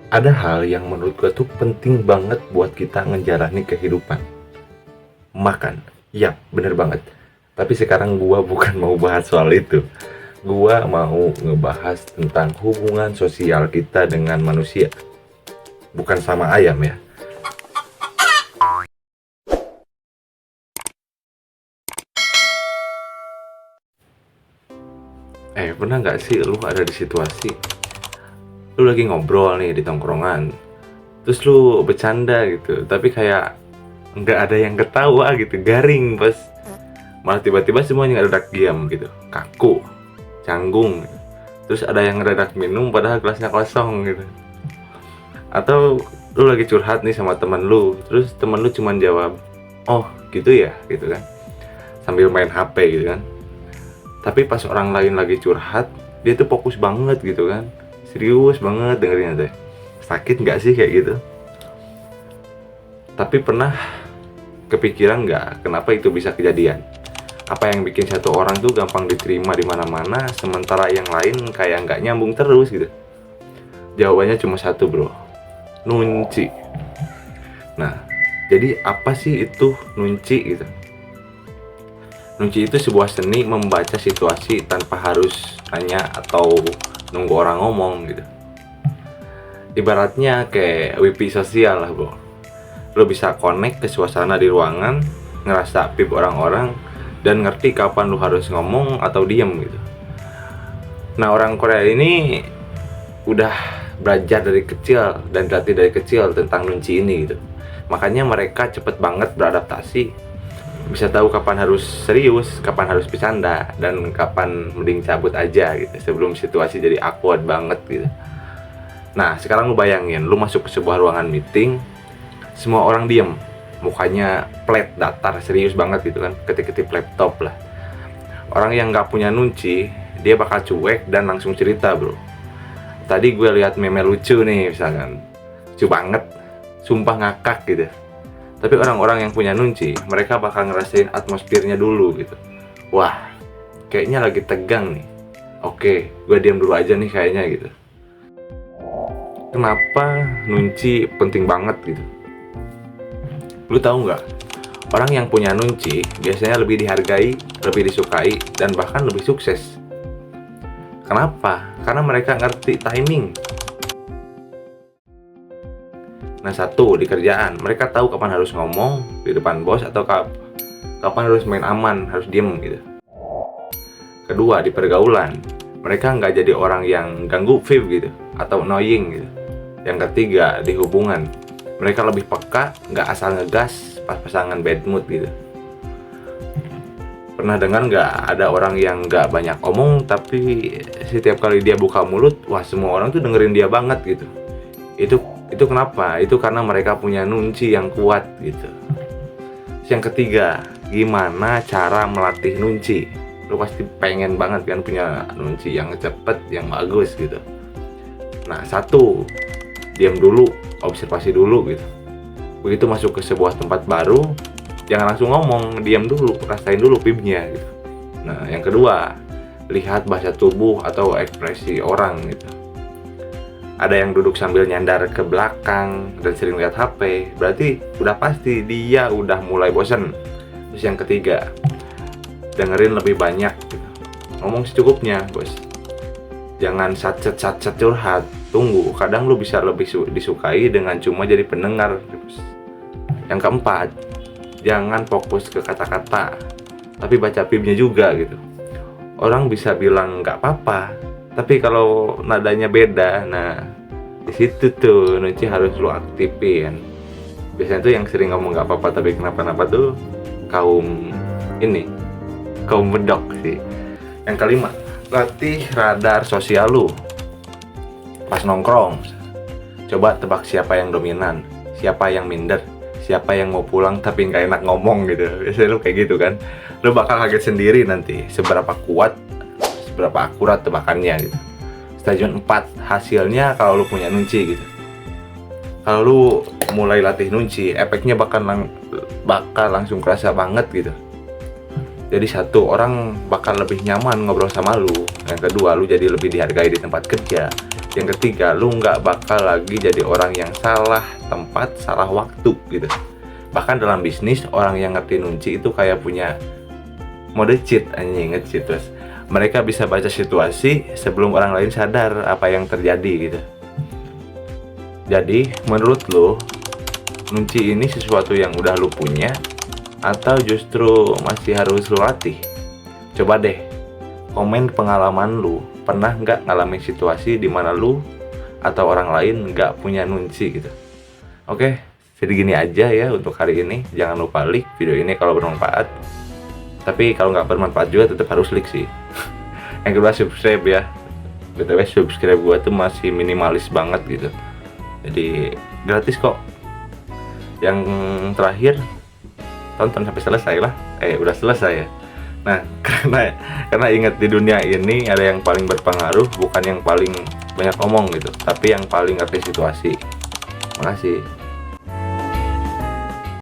Ada hal yang menurut gue tuh penting banget buat kita ngejalani kehidupan. Makan. Iya, bener banget. Tapi sekarang gua bukan mau bahas soal itu. Gua mau ngebahas tentang hubungan sosial kita dengan manusia. Bukan sama ayam ya. Pernah nggak sih lu ada di situasi lu lagi ngobrol nih di tongkrongan, terus lu bercanda gitu, tapi kayak nggak ada yang ketawa gitu, garing, pas malah tiba-tiba semuanya ngedadak diam gitu, kaku, canggung gitu. Terus ada yang ngedadak minum padahal gelasnya kosong gitu. Atau lu lagi curhat nih sama temen lu, terus temen lu cuman jawab, oh gitu ya, gitu kan, sambil main HP gitu kan. Tapi pas orang lain lagi curhat, dia tuh fokus banget gitu kan, serius banget dengerin teh. Sakit nggak sih kayak gitu? Tapi pernah kepikiran nggak kenapa itu bisa kejadian? Apa yang bikin satu orang tuh gampang diterima di mana-mana, sementara yang lain kayak nggak nyambung terus gitu? Jawabannya cuma satu bro, nunci. Nah, jadi apa sih itu nunci gitu? Nunci itu sebuah seni membaca situasi tanpa harus nanya atau nunggu orang ngomong gitu. Ibaratnya kayak wifi sosial lah bro. Lo bisa connect ke suasana di ruangan, ngerasa pip orang-orang, dan ngerti kapan lo harus ngomong atau diem gitu. Nah, orang Korea ini udah belajar dari kecil dan dilatih dari kecil tentang nunci ini gitu. Makanya mereka cepet banget beradaptasi, bisa tahu kapan harus serius, kapan harus bercanda, dan kapan mending cabut aja gitu sebelum situasi jadi awkward banget gitu. Nah, sekarang lu bayangin, lu masuk ke sebuah ruangan meeting, semua orang diem, mukanya flat, datar, serius banget gitu kan, ketik-ketik laptop lah. Orang yang nggak punya nunci, dia bakal cuek dan langsung cerita bro. Tadi gue lihat meme lucu nih misalkan, lucu banget, sumpah ngakak gitu. Tapi orang-orang yang punya nunci, mereka bakal ngerasain atmosfernya dulu gitu. Wah, kayaknya lagi tegang nih. Oke, gue diam dulu aja nih kayaknya gitu. Kenapa nunci penting banget gitu? Lu tahu nggak? Orang yang punya nunci biasanya lebih dihargai, lebih disukai, dan bahkan lebih sukses. Kenapa? Karena mereka ngerti timing. Nah, satu, di kerjaan, mereka tahu kapan harus ngomong di depan bos atau kapan harus main aman, harus diem gitu. Kedua, di pergaulan, mereka nggak jadi orang yang ganggu vibe gitu atau annoying gitu. Yang ketiga, di hubungan, mereka lebih peka, nggak asal ngegas pas pasangan bad mood gitu. Pernah dengar nggak ada orang yang nggak banyak omong tapi setiap kali dia buka mulut, wah semua orang tuh dengerin dia banget gitu. Itu kenapa? Itu karena mereka punya nunci yang kuat gitu. Yang ketiga, gimana cara melatih nunci? Lu pasti pengen banget kan punya nunci yang cepet, yang bagus gitu. Nah, satu, diam dulu, observasi dulu gitu. Begitu masuk ke sebuah tempat baru, jangan langsung ngomong, diam dulu, rasain dulu vibnya gitu. Nah, yang kedua, lihat bahasa tubuh atau ekspresi orang gitu. Ada yang duduk sambil nyandar ke belakang dan sering lihat HP, berarti udah pasti dia udah mulai bosan. Terus yang ketiga, dengerin lebih banyak gitu. Ngomong secukupnya bos, jangan satset curhat. Tunggu, kadang lu bisa lebih disukai dengan cuma jadi pendengar. Yang keempat, jangan fokus ke kata-kata, tapi baca pibnya juga gitu. Orang bisa bilang nggak apa-apa, tapi kalau nadanya beda, nah di situ tuh nunci harus lu aktifin. Biasanya tuh yang sering ngomong nggak apa-apa tapi kenapa-napa tuh kaum bedok sih. Yang kelima, latih radar sosial lu pas nongkrong. Coba tebak siapa yang dominan, siapa yang minder, siapa yang mau pulang tapi nggak enak ngomong gitu. Biasanya lu kayak gitu kan, lu bakal kaget sendiri nanti seberapa kuat, seberapa akurat tebakannya gitu. Stadion 4, hasilnya kalau lu punya nunci gitu. Kalau lu mulai latih nunci, efeknya bakal langsung kerasa banget gitu. Jadi satu, orang bakal lebih nyaman ngobrol sama lu. Yang kedua, lu jadi lebih dihargai di tempat kerja. Yang ketiga, lu nggak bakal lagi jadi orang yang salah tempat, salah waktu gitu. Bahkan dalam bisnis, orang yang ngerti nunci itu kayak punya mode cheat, anjing, nge-cheat. Terus mereka bisa baca situasi sebelum orang lain sadar apa yang terjadi gitu. Jadi menurut lo, nunci ini sesuatu yang udah lu punya atau justru masih harus lu latih? Coba deh komen pengalaman lu, pernah nggak ngalamin situasi di mana lu atau orang lain nggak punya nunci gitu. Oke, jadi gini aja ya untuk hari ini. Jangan lupa like video ini kalau bermanfaat. Tapi kalau nggak bermanfaat juga tetap harus like sih. Yang kedua, subscribe ya. BTW subscribe gua tuh masih minimalis banget gitu. Jadi gratis kok. Yang terakhir, tonton sampai selesai lah. Udah selesai ya. Nah, karena ingat di dunia ini ada yang paling berpengaruh, bukan yang paling banyak omong gitu, tapi yang paling ngerti situasi. Makasih.